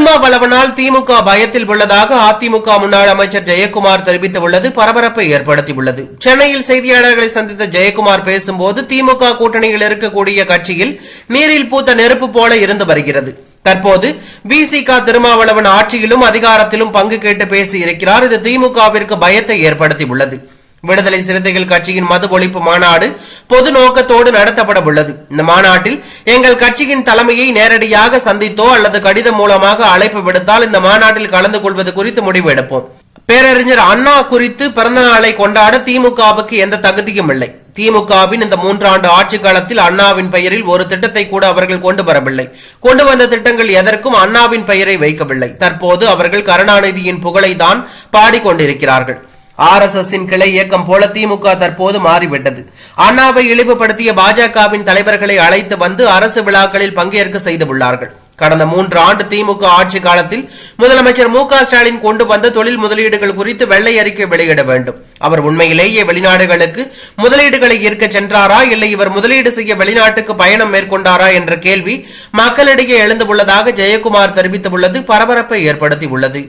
திருமாவளவனால் திமுக பயத்தில் உள்ளதாக அதிமுக முன்னாள் அமைச்சர் ஜெயக்குமார் தெரிவித்துள்ளது பரபரப்பை ஏற்படுத்தியுள்ளது. சென்னையில் செய்தியாளர்களை சந்தித்த ஜெயக்குமார் பேசும்போது, திமுக கூட்டணியில் இருக்கக்கூடிய கட்சியில் நீரில் பூத்த நெருப்பு போல இருந்து வருகிறது. தற்போது விசிக திருமாவளவன் ஆட்சியிலும் அதிகாரத்திலும் பங்கு கேட்டு பேசி இருக்கிறார். இது திமுகவிற்கு பயத்தை ஏற்படுத்தியுள்ளது. விடுதலை சிறுத்தைகள் கட்சியின் மது ஒழிப்பு மாநாடு பொது நோக்கத்தோடு நடத்தப்பட உள்ளது. இந்த மாநாட்டில் எங்கள் கட்சியின் தலைமையை நேரடியாக சந்தித்தோ அல்லது கடிதம் மூலமாக அழைப்பு விடுத்தால் இந்த மாநாட்டில் கலந்து கொள்வது குறித்து முடிவு எடுப்போம். பேரறிஞர் அண்ணா குறித்து பிறந்த நாளை கொண்டாட திமுகவுக்கு எந்த தகுதியும் இல்லை. திமுகவின் இந்த 3 ஆண்டு ஆட்சி காலத்தில் அண்ணாவின் பெயரில் ஒரு திட்டத்தை கூட அவர்கள் கொண்டு வரவில்லை. கொண்டு வந்த திட்டங்கள் எதற்கும் அண்ணாவின் பெயரை வைக்கவில்லை. தற்போது அவர்கள் கருணாநிதியின் புகழை தான் பாடிக்கொண்டிருக்கிறார்கள். RSS கிளை இயக்கம் போல திமுக தற்போது மாறிவிட்டது. அண்ணாவை இழிவுபடுத்திய பாஜகவின் தலைவர்களை அழைத்து வந்து அரசு விழாக்களில் பங்கேற்க செய்துள்ளார்கள். கடந்த 3 ஆண்டு திமுக ஆட்சி காலத்தில் முதலமைச்சர் மு.க.ஸ்டாலின் கொண்டு வந்த தொழில் முதலீடுகள் குறித்து வெள்ளை அறிக்கை வெளியிட வேண்டும். அவர் உண்மையிலேயே வெளிநாடுகளுக்கு முதலீடுகளை ஈர்க்க சென்றாரா, இல்லை இவர் முதலீடு செய்ய வெளிநாட்டுக்கு பயணம் மேற்கொண்டாரா என்ற கேள்வி மக்களிடையே எழுந்துள்ளதாக ஜெயக்குமார் தெரிவித்துள்ளது பரபரப்பை ஏற்படுத்தியுள்ளது.